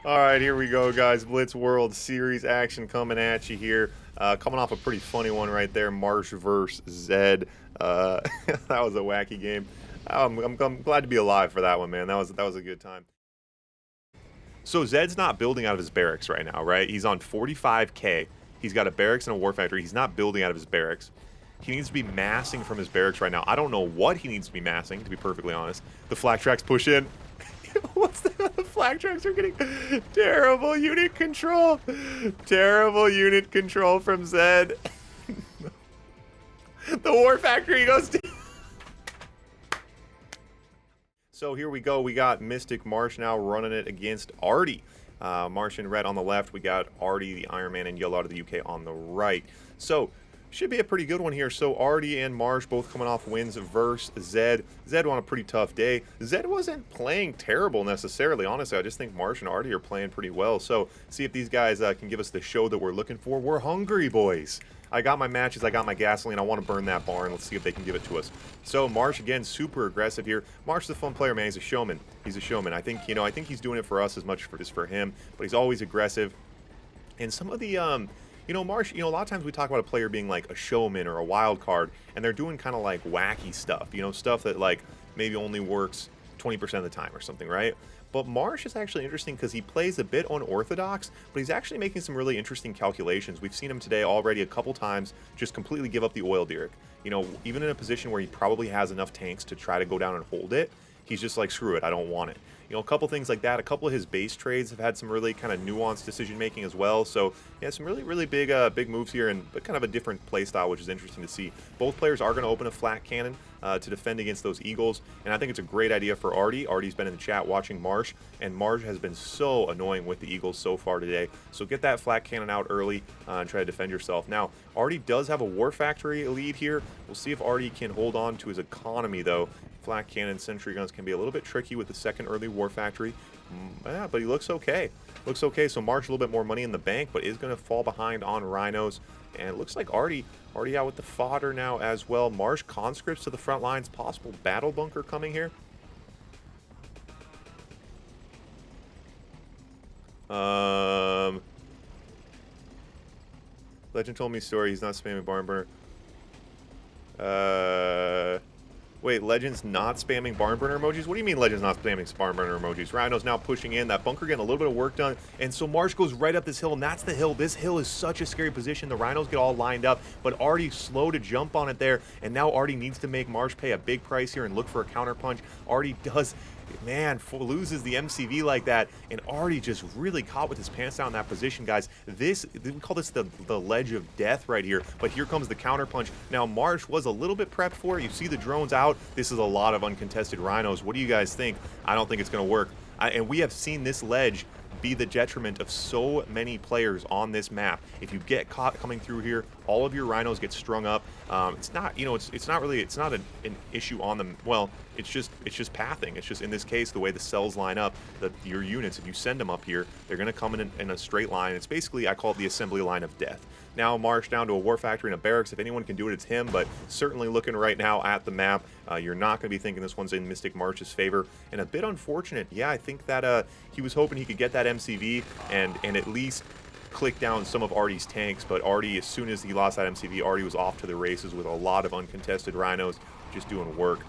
All right, here we go, guys. Blitz World Series action coming at you here. Coming off a pretty funny one right there, Marsh versus Zed. That was a wacky game. I'm glad to be alive for that one, man. That was a good time. So Zed's not building out of his barracks right now, right? He's on 45K. He's got a barracks and a war factory. He's not building out of his barracks. He needs to be massing from his barracks right now. I don't know what he needs to be massing, to be perfectly honest. The flak tracks push in. What's that? The flag tracks are getting terrible unit control. Terrible unit control from Zed. The war factory goes to... So here we go. We got Mystic Marsh now running it against Artie. Marsh in red on the left. We got Artie, the Iron Man, in yellow out of the UK on the right. So should be a pretty good one here. So Artie and Marsh both coming off wins versus Zed. Zed on a pretty tough day. Zed wasn't playing terrible necessarily. Honestly, I just think Marsh and Artie are playing pretty well. So see if these guys can give us the show that we're looking for. We're hungry, boys. I got my matches, I got my gasoline, I want to burn that barn. Let's see if they can give it to us. So Marsh, again, super aggressive here. Marsh is a fun player, man. He's a showman. He's a showman. I think he's doing it for us as much as for him, but he's always aggressive. And some of the, Marsh, a lot of times we talk about a player being like a showman or a wild card, and they're doing kind of like wacky stuff, stuff that like maybe only works 20% of the time or something, right? But Marsh is actually interesting because he plays a bit unorthodox, but he's actually making some really interesting calculations. We've seen him today already a couple times just completely give up the oil derrick. Even in a position where he probably has enough tanks to try to go down and hold it, he's just like, screw it, I don't want it. A couple things like that. A couple of his base trades have had some really kind of nuanced decision making as well. So yeah, some really big moves here, but kind of a different play style, which is interesting to see. Both players are going to open a flat cannon to defend against those Eagles, and I think it's a great idea for Artie. Artie's been in the chat watching Marsh, and Marsh has been so annoying with the Eagles so far today. So get that flat cannon out early and try to defend yourself. Now, Artie does have a war factory lead here. We'll see if Artie can hold on to his economy, though. Flat cannon sentry guns can be a little bit tricky with the second early war factory. Yeah, but he looks okay. Looks okay. So Marsh a little bit more money in the bank, but is going to fall behind on rhinos. And it looks like Artie out with the fodder now as well. Marsh conscripts to the front lines. Possible battle bunker coming here. Legend told me a story. He's not spamming barn burner. Wait, Legend's not spamming barn burner emojis? What do you mean Legend's not spamming barn burner emojis? Rhino's now pushing in. That bunker getting a little bit of work done. And so Marsh goes right up this hill, and that's the hill. This hill is such a scary position. The Rhinos get all lined up, but Artie's slow to jump on it there. And now Artie needs to make Marsh pay a big price here and look for a counter punch. Artie does... Man, loses the MCV like that, and Artie just really caught with his pants down in that position, guys. We call this the ledge of death right here, but here comes the counter punch. Now, Marsh was a little bit prepped for it. You see the drones out. This is a lot of uncontested rhinos. What do you guys think? I don't think it's going to work. And we have seen this ledge be the detriment of so many players on this map. If you get caught coming through here, all of your rhinos get strung up. It's not, it's not an issue on them. Well, it's just pathing. It's just, in this case, the way the cells line up, your units, if you send them up here, they're going to come in a straight line. It's basically, I call it the assembly line of death. Now Marsh down to a war factory and a barracks. If anyone can do it, it's him, but certainly looking right now at the map, you're not going to be thinking this one's in Mystic Marsh's favor, and a bit unfortunate. Yeah, I think that he was hoping he could get that MCV and at least click down some of Artie's tanks, but Artie, as soon as he lost that MCV, Artie was off to the races with a lot of uncontested rhinos just doing work.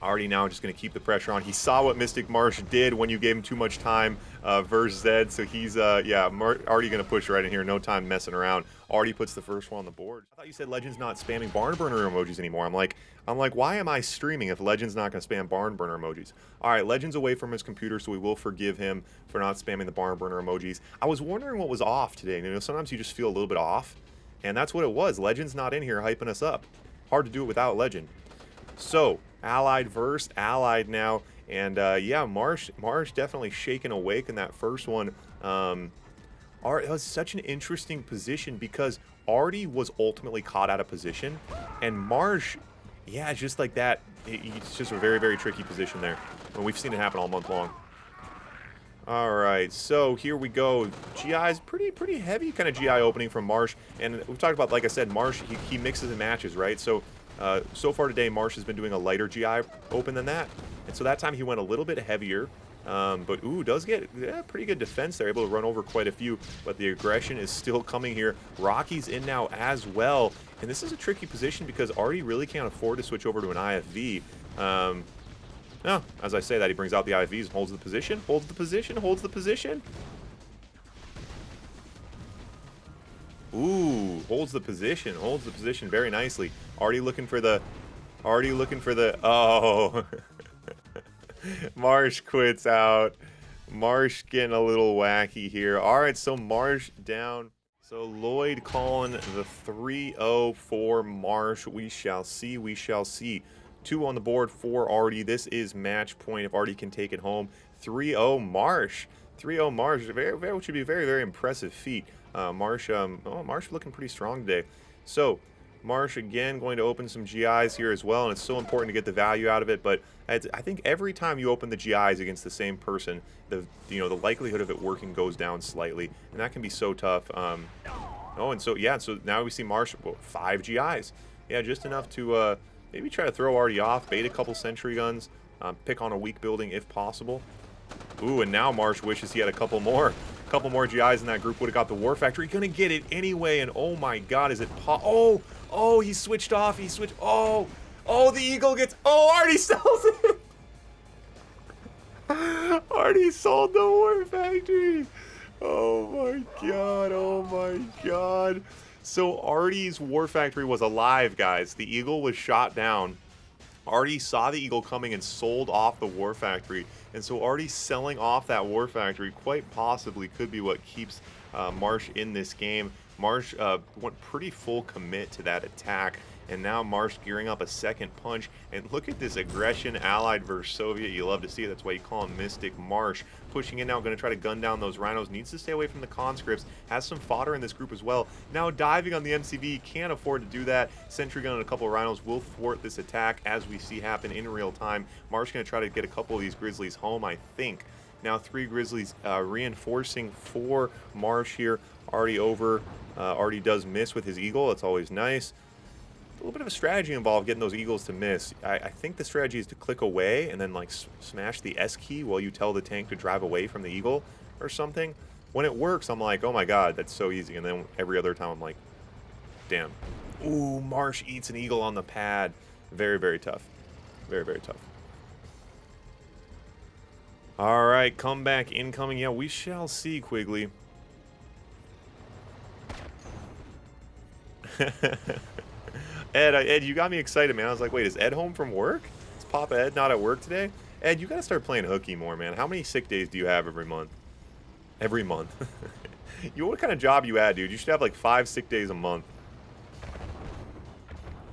Artie now just going to keep the pressure on. He saw what Mystic Marsh did when you gave him too much time versus Zed, so he's, Artie going to push right in here, no time messing around. Artie puts the first one on the board. I thought you said Legend's not spamming barn burner emojis anymore. I'm like, why am I streaming if Legend's not going to spam barn burner emojis? All right, Legend's away from his computer, so we will forgive him for not spamming the barn burner emojis. I was wondering what was off today. Sometimes you just feel a little bit off, and that's what it was. Legend's not in here hyping us up. Hard to do it without Legend. So, Allied versus Allied now, and yeah, Marsh definitely shaking awake in that first one. That was such an interesting position because Artie was ultimately caught out of position, and Marsh, yeah, just like that, it's just a very tricky position there, and we've seen it happen all month long. All right, so here we go. GI's pretty heavy kind of GI opening from Marsh, and we've talked about, like I said, Marsh, he mixes and matches, right? So far today, Marsh has been doing a lighter GI open than that, and so that time he went a little bit heavier, But, ooh, does get pretty good defense there. Able to run over quite a few, but the aggression is still coming here. Rocky's in now as well. And this is a tricky position because Artie really can't afford to switch over to an IFV. No, as I say that, he brings out the IVs, holds the position, holds the position, holds the position. Ooh, holds the position very nicely. Already looking for the, oh. Marsh quits out. Marsh getting a little wacky here. All right, so Marsh down. So Lloyd calling the 3-0 for Marsh. We shall see, we shall see. 2 on the board for Artie. This is match point if Artie can take it home. 3-0 Marsh. 3-0 Marsh, which would be a very, very impressive feat. Marsh looking pretty strong today. So, Marsh again going to open some GIs here as well, and it's so important to get the value out of it. But I think every time you open the GIs against the same person, the likelihood of it working goes down slightly, and that can be so tough. Oh, and so yeah, so now we see Marsh 5 GIs. Yeah, just enough to maybe try to throw Artie off, bait a couple sentry guns, pick on a weak building if possible. Ooh, and now Marsh wishes he had a couple more GIs in that group. Would have got the War Factory. Gonna get it anyway, and oh my god, is it oh, he switched off. Oh, the Eagle gets, Artie sells it. Artie sold the War Factory. Oh my god. So Artie's War Factory was alive, guys. The Eagle was shot down. Artie saw the Eagle coming and sold off the War Factory. And so Artie selling off that War Factory quite possibly could be what keeps Marsh in this game. Marsh went pretty full commit to that attack. And now Marsh gearing up a second punch. And look at this aggression, Allied versus Soviet. You love to see it. That's why you call him Mystic Marsh. Pushing in now, going to try to gun down those rhinos. Needs to stay away from the conscripts. Has some fodder in this group as well. Now diving on the MCV. Can't afford to do that. Sentry gun and a couple of rhinos will thwart this attack as we see happen in real time. Marsh going to try to get a couple of these grizzlies home, I think. Now 3 grizzlies reinforcing for Marsh here. Artie over. Artie does miss with his eagle. That's always nice. A little bit of a strategy involved getting those eagles to miss. I think the strategy is to click away and then like smash the S key while you tell the tank to drive away from the eagle or something. When it works, I'm like, oh my god, that's so easy. And then every other time I'm like, damn. Ooh, Marsh eats an eagle on the pad. Very, very tough. Very, very tough. All right, comeback incoming. Yeah, we shall see, Quigley. Ed, you got me excited, man. I was like, wait, is Ed home from work? Is Papa Ed not at work today? Ed, you got to start playing hooky more, man. How many sick days do you have every month? Every month. What kind of job you had, dude? You should have like 5 sick days a month.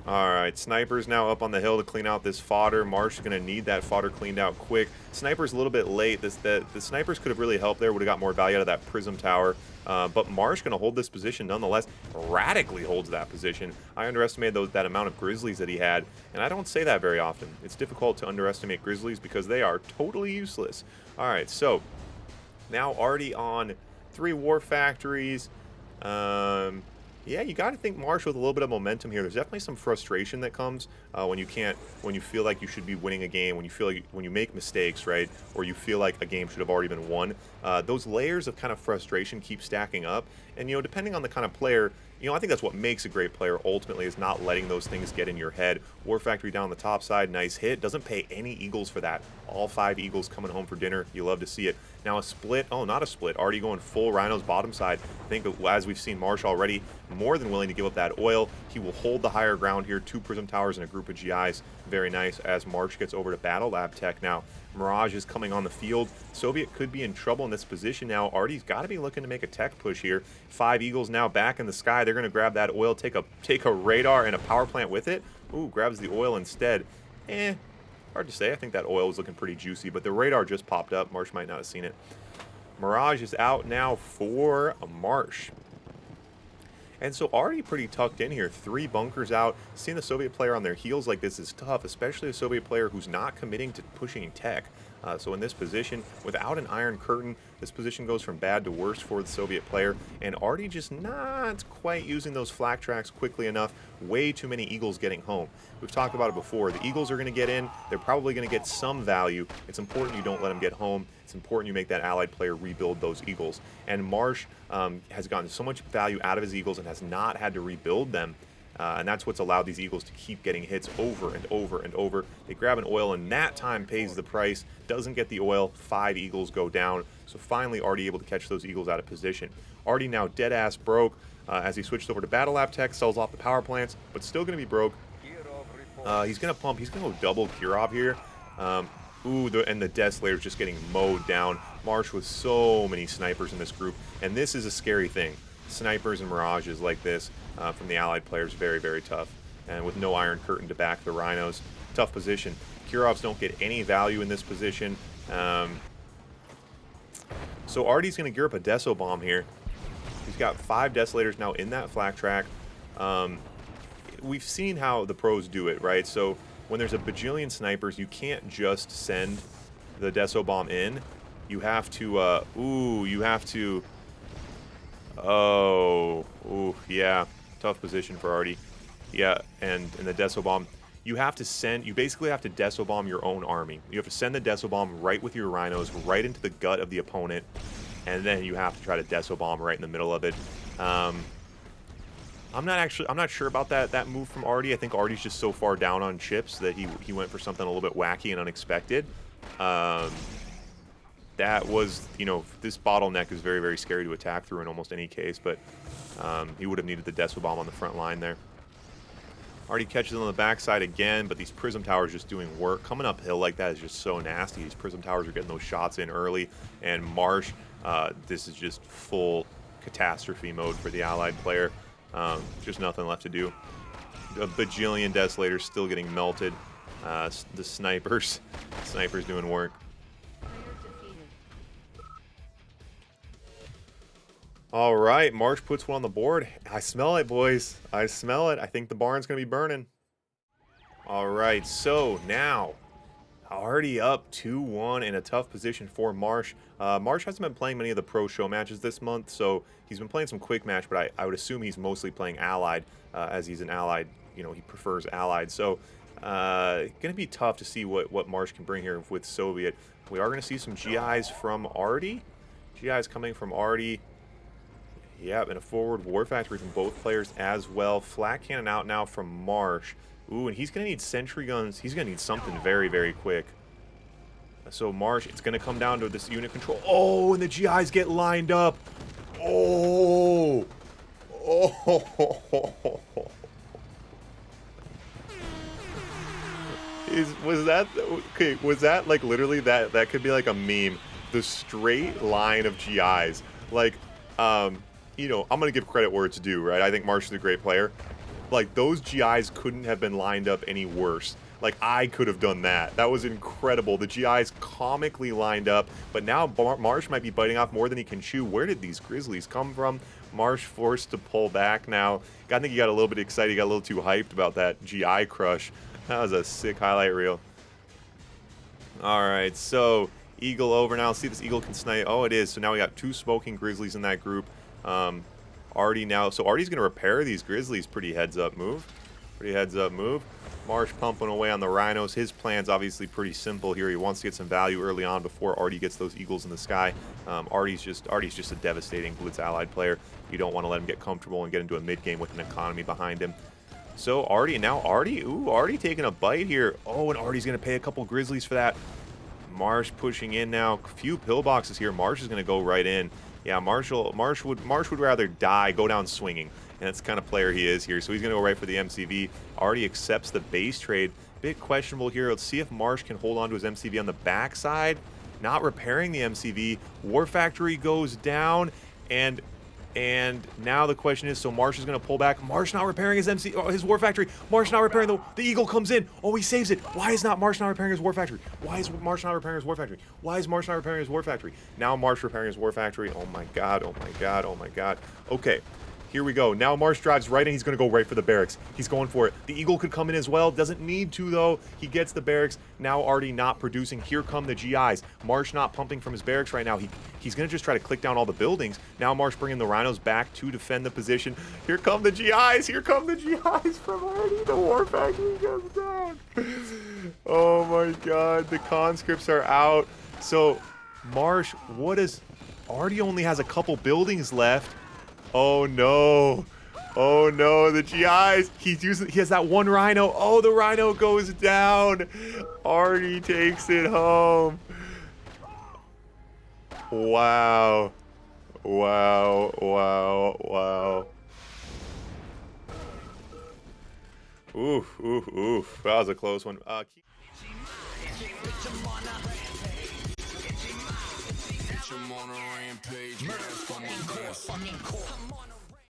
Alright, Sniper's now up on the hill to clean out this fodder. Marsh is going to need that fodder cleaned out quick. Sniper's a little bit late. The Snipers could have really helped there. Would have got more value out of that Prism Tower. But Marsh going to hold this position nonetheless. Radically holds that position. I underestimated that amount of Grizzlies that he had. And I don't say that very often. It's difficult to underestimate Grizzlies because they are totally useless. Alright, so now Artie on 3 War Factories. Yeah, you got to think Marsh with a little bit of momentum here. There's definitely some frustration that comes when you feel like you should be winning a game, when you make mistakes, right? Or you feel like a game should have already been won. Those layers of kind of frustration keep stacking up. And, depending on the kind of player, I think that's what makes a great player ultimately is not letting those things get in your head. War Factory down the top side, nice hit. Doesn't pay any Eagles for that. All 5 Eagles coming home for dinner. You love to see it. Now a split. Oh, not a split. Already going full Rhinos bottom side. I think as we've seen Marsh already, more than willing to give up that oil. He will hold the higher ground here. 2 Prism Towers and a group of GIs. Very nice as Marsh gets over to Battle Lab Tech now. Mirage is coming on the field. Soviet could be in trouble in this position now. Artie's got to be looking to make a tech push here. 5 Eagles now back in the sky. They're going to grab that oil, take a radar and a power plant with it. Ooh, grabs the oil instead. Hard to say. I think that oil is looking pretty juicy, but the radar just popped up. Marsh might not have seen it. Mirage is out now for Marsh. And so already pretty tucked in here. 3 bunkers out. Seeing the Soviet player on their heels like this is tough, especially a Soviet player who's not committing to pushing tech. So in this position, without an Iron Curtain, this position goes from bad to worse for the Soviet player, and Artie just not quite using those flak tracks quickly enough. Way too many Eagles getting home. We've talked about it before. The Eagles are going to get in. They're probably going to get some value. It's important you don't let them get home. It's important you make that allied player rebuild those Eagles. And Marsh has gotten so much value out of his Eagles and has not had to rebuild them. And that's what's allowed these Eagles to keep getting hits over and over and over. They grab an oil, and that time pays the price. Doesn't get the oil. 5 Eagles go down. So finally, Artie able to catch those Eagles out of position. Artie now dead-ass broke as he switched over to Battle Lab Tech, sells off the power plants, but still going to be broke. He's going to pump. He's going to go double Kirov here. And the Desolator's just getting mowed down. Marsh with so many snipers in this group, and this is a scary thing. Snipers and mirages like this from the allied players, very, very tough. And with no Iron Curtain to back the Rhinos, tough position. Kirovs don't get any value in this position. So Artie's going to gear up a Deso Bomb here. He's got 5 Desolators now in that flak track. We've seen how the pros do it, right? So when there's a bajillion snipers, you can't just send the Deso Bomb in. You have to, yeah, tough position for Artie. Yeah, and the Deso Bomb, you basically have to Deso Bomb your own army. You have to send the Deso Bomb right with your Rhinos, right into the gut of the opponent, and then you have to try to Deso Bomb right in the middle of it. I'm not sure about that move from Artie. I think Artie's just so far down on chips that he went for something a little bit wacky and unexpected. That was, this bottleneck is very, very scary to attack through in almost any case, but he would have needed the Deso Bomb on the front line there. Artie catches it on the backside again, but these Prism Towers just doing work. Coming uphill like that is just so nasty. These Prism Towers are getting those shots in early, and Marsh, this is just full catastrophe mode for the allied player. Just nothing left to do. A bajillion Desolators still getting melted. The snipers doing work. All right, Marsh puts one on the board. I smell it, boys. I smell it. I think the barn's going to be burning. All right, so now already up 2-1 in a tough position for Marsh. Marsh hasn't been playing many of the pro show matches this month, so he's been playing some quick match, but I would assume he's mostly playing allied, as he's an allied. He prefers allied. So going to be tough to see what Marsh can bring here with Soviet. We are going to see some GIs from Artie. GIs coming from Artie. Yep, and a forward War Factory from both players as well. Flat Cannon out now from Marsh. Ooh, and he's going to need sentry guns. He's going to need something very, very quick. So Marsh, it's going to come down to this unit control. Oh, and the GIs get lined up. Oh. Oh. Was that like literally that could be like a meme. The straight line of GIs. Like, I'm going to give credit where it's due, right? I think Marsh is a great player. Like, those GIs couldn't have been lined up any worse. Like, I could have done that. That was incredible. The GIs comically lined up, but now Marsh might be biting off more than he can chew. Where did these Grizzlies come from? Marsh forced to pull back now. I think he got a little bit excited. He got a little too hyped about that GI crush. That was a sick highlight reel. All right, so Eagle over now. Let's see if this Eagle can snipe. Oh, it is. So now we got 2 smoking Grizzlies in that group. Artie now. So Artie's going to repair these Grizzlies. Pretty heads up move. Marsh pumping away on the Rhinos. His plan's obviously pretty simple here. He wants to get some value early on before Artie gets those Eagles in the sky. Artie's just a devastating Blitz allied player. You don't want to let him get comfortable and get into a mid game with an economy behind him. So Artie, and now Artie. Ooh, Artie taking a bite here. Oh, and Artie's going to pay a couple Grizzlies for that. Marsh pushing in now. A few pillboxes here. Marsh is going to go right in. Yeah, Marsh would rather die, go down swinging. And that's the kind of player he is here. So he's going to go right for the MCV. Artie accepts the base trade. Bit questionable here. Let's see if Marsh can hold on to his MCV on the backside. Not repairing the MCV. War Factory goes down. And now the question is, so Marsh is going to pull back. Marsh not repairing his War Factory. Marsh not repairing the Eagle comes in. Oh, he saves it. Why is not Marsh not repairing his War Factory? Why is Marsh not repairing his War Factory? Why is Marsh not repairing his War Factory? Now Marsh repairing his War Factory. Oh my god, oh my god, oh my god. Okay, Here we go. Now Marsh drives right and he's going to go right for the barracks. He's going for it. The Eagle could come in as well. Doesn't need to, though. He gets the barracks. Now Artie not producing. Here come the GIs. Marsh not pumping from his barracks right now. He's going to just try to click down all the buildings. Now Marsh bringing the Rhinos back to defend the position. Here come the GIs. Here come the GIs from Artie. The War Factory goes down. Oh, my God. The conscripts are out. So, Marsh, what is... Artie only has a couple buildings left. Oh no. Oh no, the GIs. He has that one Rhino. Oh, the Rhino goes down. Artie takes it home. Wow. Wow. Wow. Wow. Oof, oof, oof. That was a close one. On a rampage,